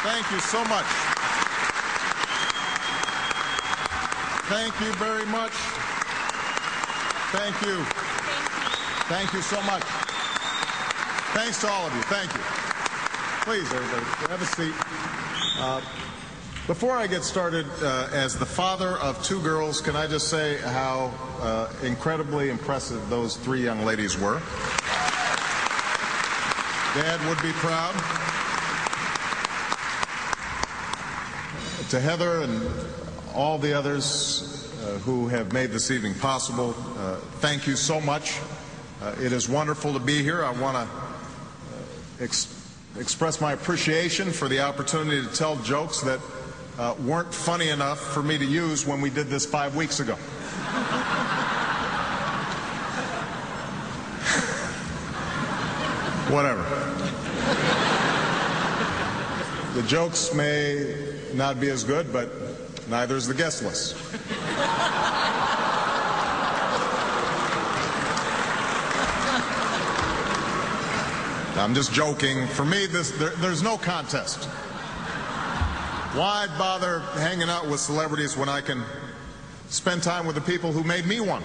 Thank you so much. Thank you very much. Thank you. Thank you so much. Thanks to all of you. Thank you. Please, everybody, have a seat. Before I get started, as the father of two girls, can I just say how incredibly impressive those three young ladies were? Dad would be proud. To Heather and all the others who have made this evening possible, thank you so much. It is wonderful to be here. I want to express my appreciation for the opportunity to tell jokes that weren't funny enough for me to use when we did this 5 weeks ago. Whatever. The jokes may not be as good, but neither is the guest list. I'm just joking. For me, there's no contest. Why bother hanging out with celebrities when I can spend time with the people who made me one?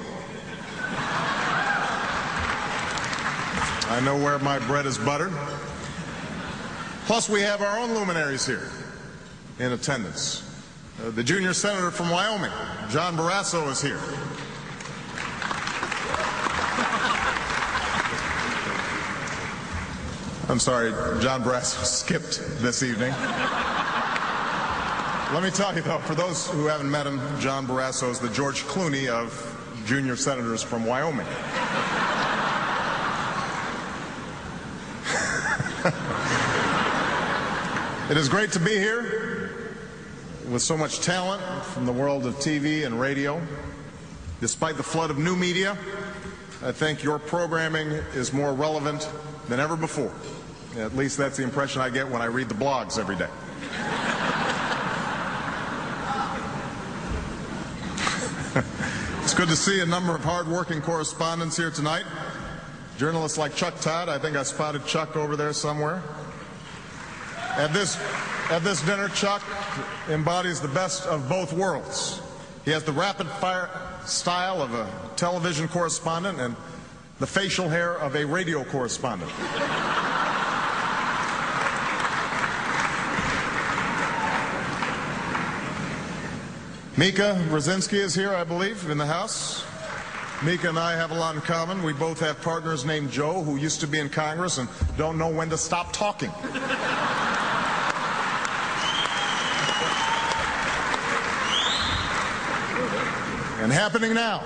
I know where my bread is buttered. Plus, we have our own luminaries here in attendance. The junior senator from Wyoming, John Barrasso, is here. I'm sorry, John Barrasso skipped this evening. Let me tell you, though, for those who haven't met him, John Barrasso is the George Clooney of junior senators from Wyoming. It is great to be here with so much talent from the world of TV and radio. Despite the flood of new media, I think your programming is more relevant than ever before. At least that's the impression I get when I read the blogs every day. It's good to see a number of hard-working correspondents here tonight. Journalists like Chuck Todd. I think I spotted Chuck over there somewhere. At this dinner, Chuck embodies the best of both worlds. He has the rapid-fire style of a television correspondent and the facial hair of a radio correspondent. Mika Brzezinski is here, I believe, in the house. Mika and I have a lot in common. We both have partners named Joe who used to be in Congress and don't know when to stop talking. And happening now,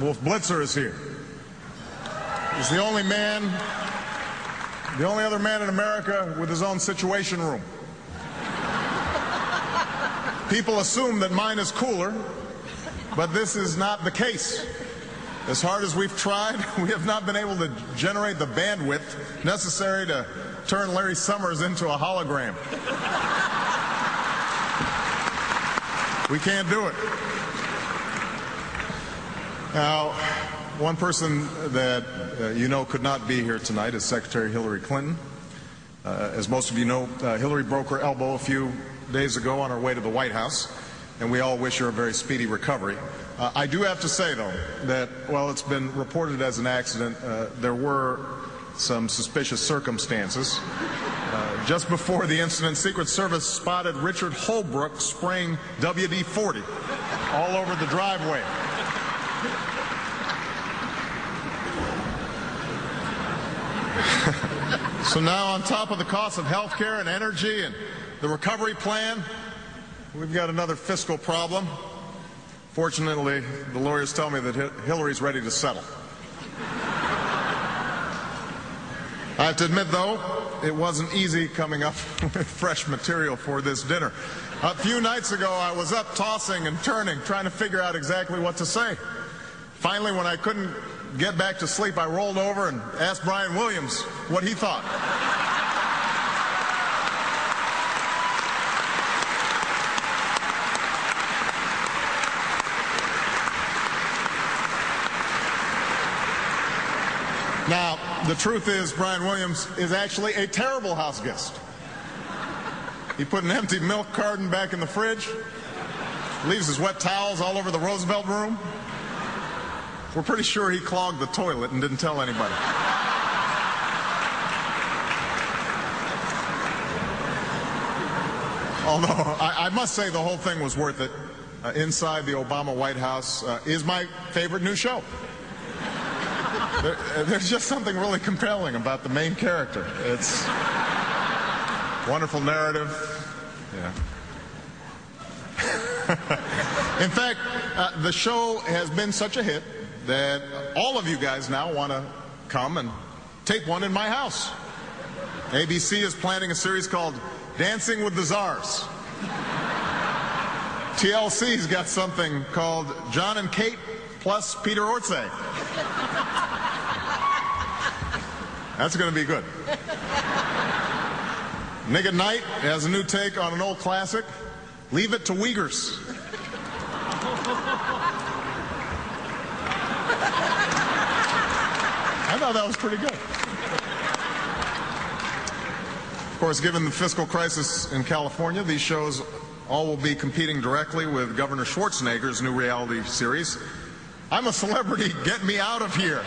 Wolf Blitzer is here. He's the only other man in America with his own situation room. People assume that mine is cooler, but this is not the case. As hard as we've tried, we have not been able to generate the bandwidth necessary to turn Larry Summers into a hologram. We can't do it. Now, one person that you know could not be here tonight is Secretary Hillary Clinton. As most of you know, Hillary broke her elbow a few days ago on her way to the White House, and we all wish her a very speedy recovery. I do have to say, though, that while it's been reported as an accident, there were some suspicious circumstances. Just before the incident, Secret Service spotted Richard Holbrooke spraying WD-40 all over the driveway. So now, on top of the cost of health care and energy and the recovery plan, we've got another fiscal problem. Fortunately, the lawyers tell me that Hillary's ready to settle. I have to admit, though, it wasn't easy coming up with fresh material for this dinner. A few nights ago, I was up tossing and turning, trying to figure out exactly what to say. Finally, when I couldn't get back to sleep, I rolled over and asked Brian Williams what he thought. Now, the truth is, Brian Williams is actually a terrible house guest. He put an empty milk carton back in the fridge. Leaves his wet towels all over the Roosevelt room. We're pretty sure he clogged the toilet and didn't tell anybody. Although, I must say the whole thing was worth it. Inside the Obama White House is my favorite new show. There's just something really compelling about the main character. It's wonderful narrative. Yeah. In fact, the show has been such a hit that all of you guys now want to come and tape one in my house. ABC is planning a series called Dancing with the Czars. TLC's got something called John and Kate plus Peter Orszag. That's going to be good. Nick at Night has a new take on an old classic, Leave It to Uyghurs. I thought that was pretty good. Of course, given the fiscal crisis in California, these shows all will be competing directly with Governor Schwarzenegger's new reality series, I'm a Celebrity, Get Me Out of Here.